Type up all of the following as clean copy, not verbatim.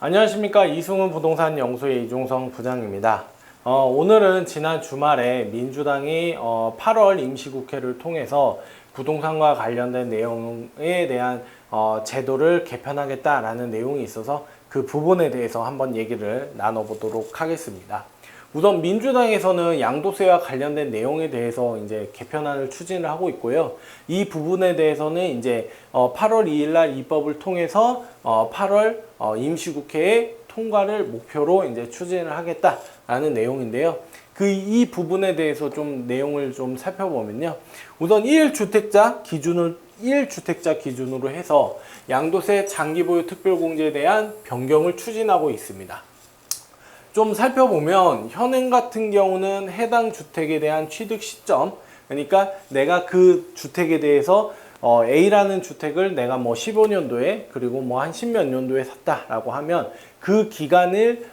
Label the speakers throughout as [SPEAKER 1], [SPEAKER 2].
[SPEAKER 1] 안녕하십니까. 이승훈 부동산 연구소의 이종성 부장입니다. 오늘은 지난 주말에 민주당이 8월 임시국회를 통해서 부동산과 관련된 내용에 대한 제도를 개편하겠다라는 내용이 있어서 그 부분에 대해서 한번 얘기를 나눠보도록 하겠습니다. 우선 민주당에서는 양도세와 관련된 내용에 대해서 이제 개편안을 추진을 하고 있고요. 이 부분에 대해서는 이제 8월 2일 날 입법을 통해서 8월 임시국회에 통과를 목표로 이제 추진을 하겠다라는 내용인데요. 이 부분에 대해서 좀 내용을 좀 살펴보면요. 우선 1주택자 기준으로 해서 양도세 장기보유 특별공제에 대한 변경을 추진하고 있습니다. 좀 살펴보면 현행 같은 경우는 해당 주택에 대한 취득 시점, 그러니까 내가 그 주택에 대해서 A라는 주택을 내가 뭐 15년도에 그리고 뭐 한 10몇 년도에 샀다라고 하면 그 기간을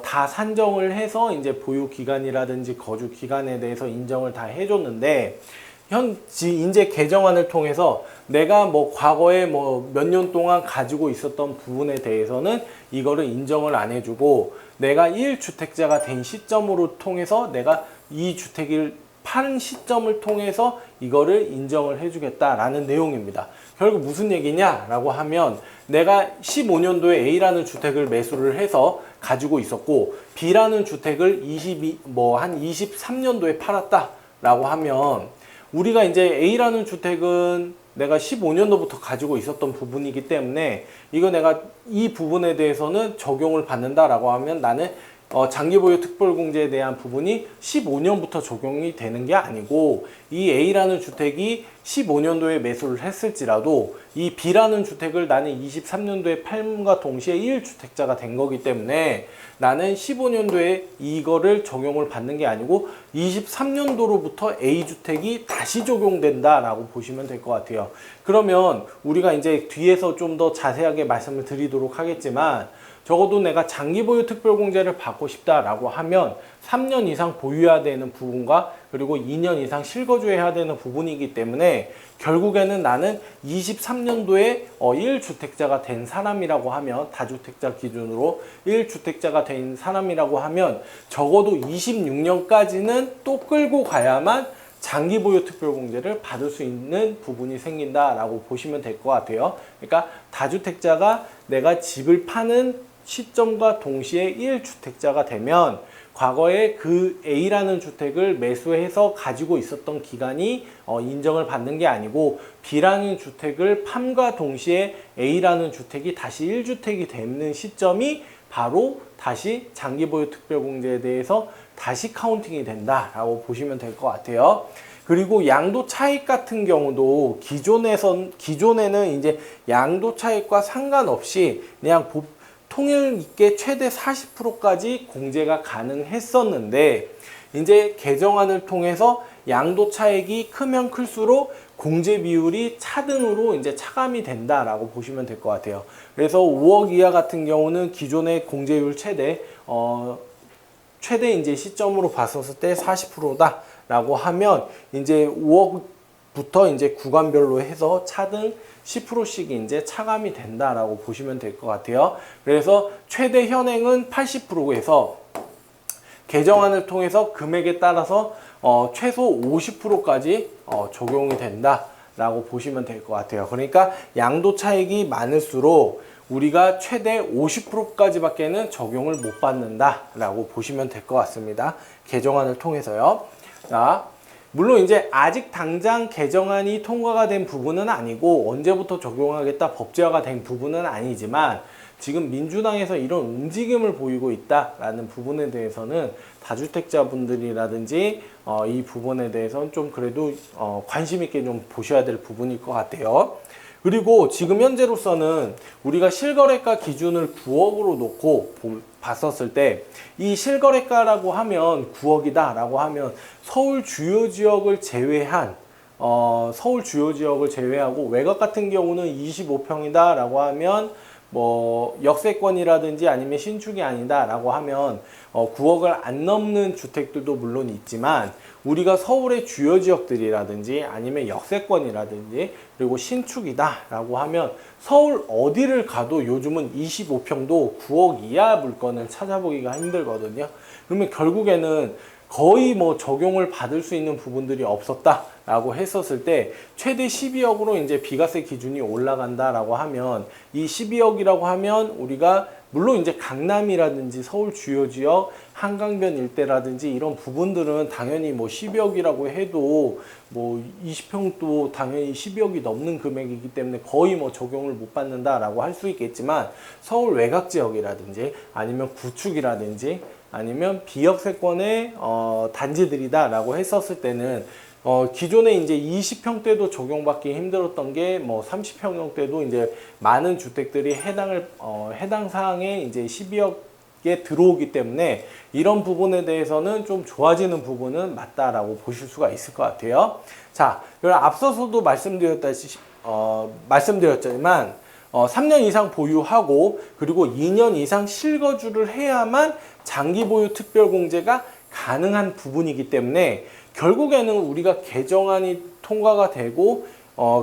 [SPEAKER 1] 다 산정을 해서 이제 보유 기간이라든지 거주 기간에 대해서 인정을 다 해줬는데 이제 개정안을 통해서 내가 뭐 과거에 뭐 몇 년 동안 가지고 있었던 부분에 대해서는 이거를 인정을 안 해주고 내가 1주택자가 된 시점으로 통해서 내가 이 주택을 파는 시점을 통해서 이거를 인정을 해주겠다라는 내용입니다. 결국 무슨 얘기냐라고 하면 내가 15년도에 A라는 주택을 매수를 해서 가지고 있었고 B라는 주택을 한 23년도에 팔았다라고 하면 우리가 이제 A라는 주택은 내가 15년도부터 가지고 있었던 부분이기 때문에 이거 내가 이 부분에 대해서는 적용을 받는다라고 하면 나는 장기보유 특별공제에 대한 부분이 15년부터 적용이 되는 게 아니고 이 A라는 주택이 15년도에 매수를 했을지라도 이 B라는 주택을 나는 23년도에 팔음과 동시에 1주택자가 된 거기 때문에 나는 15년도에 이거를 적용을 받는 게 아니고 23년도로부터 A주택이 다시 적용된다라고 보시면 될 것 같아요. 그러면 우리가 이제 뒤에서 좀 더 자세하게 말씀을 드리도록 하겠지만 적어도 내가 장기보유 특별공제를 받고 싶다라고 하면 3년 이상 보유해야 되는 부분과 그리고 2년 이상 실거주해야 되는 부분이기 때문에 결국에는 나는 23년도에 1주택자가 된 사람이라고 하면 다주택자 기준으로 1주택자가 된 사람이라고 하면 적어도 26년까지는 또 끌고 가야만 장기보유 특별공제를 받을 수 있는 부분이 생긴다라고 보시면 될 것 같아요. 그러니까 다주택자가 내가 집을 파는 시점과 동시에 1주택자가 되면 과거에 그 A라는 주택을 매수해서 가지고 있었던 기간이 인정을 받는 게 아니고 B라는 주택을 팜과 동시에 A라는 주택이 다시 1주택이 되는 시점이 바로 다시 장기보유 특별공제에 대해서 다시 카운팅이 된다라고 보시면 될 것 같아요. 그리고 양도 차익 같은 경우도 기존에는 이제 양도 차익과 상관없이 그냥 통일 있게 최대 40%까지 공제가 가능했었는데 이제 개정안을 통해서 양도 차익이 크면 클수록 공제 비율이 차등으로 이제 차감이 된다라고 보시면 될 것 같아요. 그래서 5억 이하 같은 경우는 기존의 공제율 최대 이제 시점으로 봤었을 때 40%다라고 하면 이제 5억부터 이제 구간별로 해서 차등 10%씩 이제 차감이 된다라고 보시면 될 것 같아요. 그래서 최대 현행은 80%에서 개정안을 통해서 금액에 따라서 최소 50%까지 적용이 된다라고 보시면 될 것 같아요. 그러니까 양도 차익이 많을수록 우리가 최대 50%까지밖에는 적용을 못 받는다라고 보시면 될 것 같습니다. 개정안을 통해서요. 자, 물론 이제 아직 당장 개정안이 통과가 된 부분은 아니고 언제부터 적용하겠다 법제화가 된 부분은 아니지만 지금 민주당에서 이런 움직임을 보이고 있다라는 부분에 대해서는 다주택자분들이라든지 이 부분에 대해서는 좀 그래도 관심 있게 좀 보셔야 될 부분일 것 같아요. 그리고 지금 현재로서는 우리가 실거래가 기준을 9억으로 놓고 봤었을 때 이 실거래가라고 하면 9억이다 라고 하면 서울 주요 지역을 제외하고 외곽 같은 경우는 25평이다 라고 하면 뭐 역세권이라든지 아니면 신축이 아니다라고 하면 9억을 안 넘는 주택들도 물론 있지만 우리가 서울의 주요 지역들이라든지 아니면 역세권이라든지 그리고 신축이다라고 하면 서울 어디를 가도 요즘은 25평도 9억 이하 물건을 찾아보기가 힘들거든요. 그러면 결국에는 거의 뭐 적용을 받을 수 있는 부분들이 없었다라고 했었을 때 최대 12억으로 이제 비과세 기준이 올라간다라고 하면 이 12억이라고 하면 우리가 물론 이제 강남이라든지 서울 주요 지역 한강변 일대라든지 이런 부분들은 당연히 뭐 12억이라고 해도 뭐 20평도 당연히 12억이 넘는 금액이기 때문에 거의 뭐 적용을 못 받는다라고 할 수 있겠지만 서울 외곽 지역이라든지 아니면 구축이라든지 아니면 비역세권의 단지들이다라고 했었을 때는 기존에 이제 20평대도 적용받기 힘들었던 게 뭐 30평형대도 이제 많은 주택들이 해당 사항에 이제 12억에 들어오기 때문에 이런 부분에 대해서는 좀 좋아지는 부분은 맞다라고 보실 수가 있을 것 같아요. 자, 그럼 앞서서도 말씀드렸지만 3년 이상 보유하고 그리고 2년 이상 실거주를 해야만 장기 보유 특별공제가 가능한 부분이기 때문에 결국에는 우리가 개정안이 통과가 되고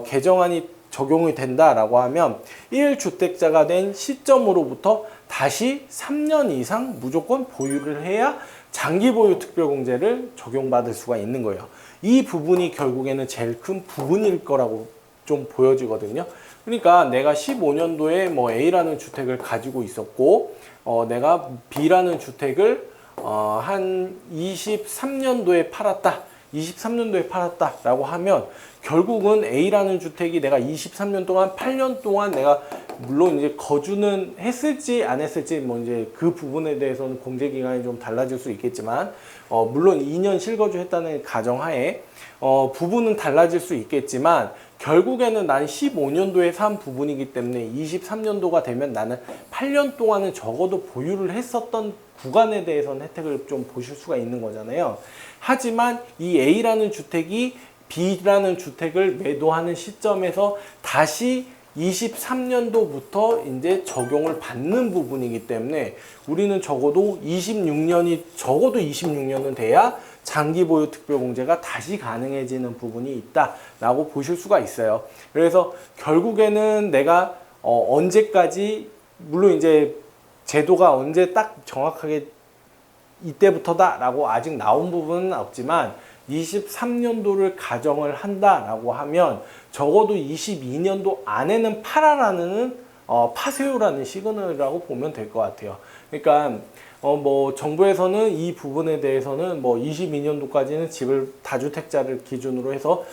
[SPEAKER 1] 개정안이 적용이 된다라고 하면 1주택자가 된 시점으로부터 다시 3년 이상 무조건 보유를 해야 장기 보유 특별공제를 적용받을 수가 있는 거예요. 이 부분이 결국에는 제일 큰 부분일 거라고 좀 보여지거든요. 그러니까 내가 15년도에 뭐 A라는 주택을 가지고 있었고 내가 B라는 주택을 한 23년도에 팔았다. 23년도에 팔았다라고 하면 결국은 A라는 주택이 내가 23년 동안 8년 동안 내가 물론 이제 거주는 했을지 안 했을지 뭐 이제 그 부분에 대해서는 공제 기간이 좀 달라질 수 있겠지만 물론 2년 실거주 했다는 가정하에 부분은 달라질 수 있겠지만 결국에는 난 15년도에 산 부분이기 때문에 23년도가 되면 나는 8년 동안은 적어도 보유를 했었던 구간에 대해서는 혜택을 좀 보실 수가 있는 거잖아요. 하지만 이 A라는 주택이 B라는 주택을 매도하는 시점에서 다시 23년도부터 이제 적용을 받는 부분이기 때문에 우리는 적어도 26년은 돼야 장기 보유 특별공제가 다시 가능해지는 부분이 있다라고 보실 수가 있어요. 그래서 결국에는 내가 언제까지 물론 이제 제도가 언제 딱 정확하게 이때부터다라고 아직 나온 부분은 없지만 23년도를 가정을 한다라고 하면 적어도 22년도 안에는 팔아라는 파세요라는 시그널이라고 보면 될 것 같아요. 그러니까 뭐 정부에서는 이 부분에 대해서는 뭐 22년도까지는 집을 다주택자를 기준으로 해서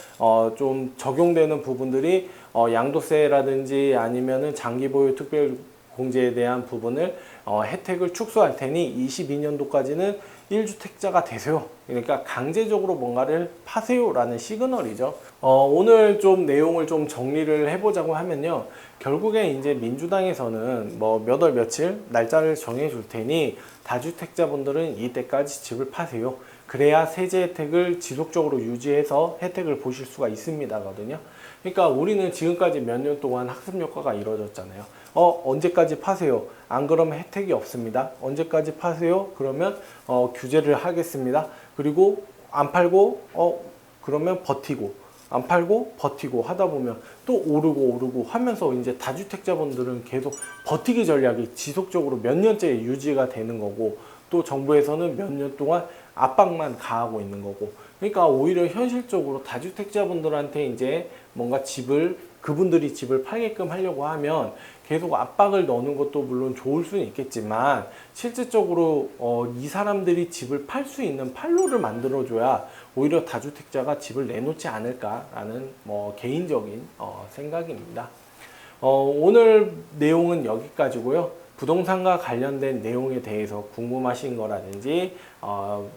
[SPEAKER 1] 좀 적용되는 부분들이 양도세라든지 아니면은 장기보유 특별공제에 대한 부분을 혜택을 축소할 테니 22년도까지는 1주택자가 되세요. 그러니까 강제적으로 뭔가를 파세요라는 시그널이죠. 오늘 좀 내용을 좀 정리를 해보자고 하면요. 결국에 이제 민주당에서는 뭐 몇 월 며칠 날짜를 정해 줄 테니 다주택자분들은 이때까지 집을 파세요. 그래야 세제 혜택을 지속적으로 유지해서 혜택을 보실 수가 있습니다거든요. 그러니까 우리는 지금까지 몇 년 동안 학습 효과가 이루어졌잖아요. 언제까지 파세요? 안 그러면 혜택이 없습니다. 언제까지 파세요? 그러면 규제를 하겠습니다. 그리고 안 팔고 그러면 버티고 안 팔고 버티고 하다 보면 또 오르고 하면서 이제 다주택자분들은 계속 버티기 전략이 지속적으로 몇 년째 유지가 되는 거고 또 정부에서는 몇 년 동안 압박만 가하고 있는 거고 그러니까 오히려 현실적으로 다주택자분들한테 이제 뭔가 그분들이 집을 팔게끔 하려고 하면 계속 압박을 넣는 것도 물론 좋을 수는 있겠지만 실질적으로 이 사람들이 집을 팔 수 있는 판로를 만들어줘야 오히려 다주택자가 집을 내놓지 않을까라는 뭐 개인적인 생각입니다. 오늘 내용은 여기까지고요. 부동산과 관련된 내용에 대해서 궁금하신 거라든지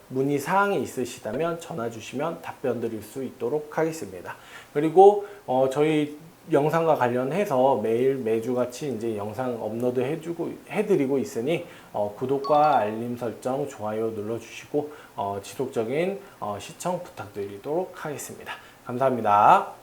[SPEAKER 1] 문의 사항이 있으시다면 전화 주시면 답변 드릴 수 있도록 하겠습니다. 그리고 저희 영상과 관련해서 매주같이 이제 영상 업로드 해드리고 있으니 구독과 알림 설정, 좋아요 눌러주시고 지속적인 시청 부탁드리도록 하겠습니다. 감사합니다.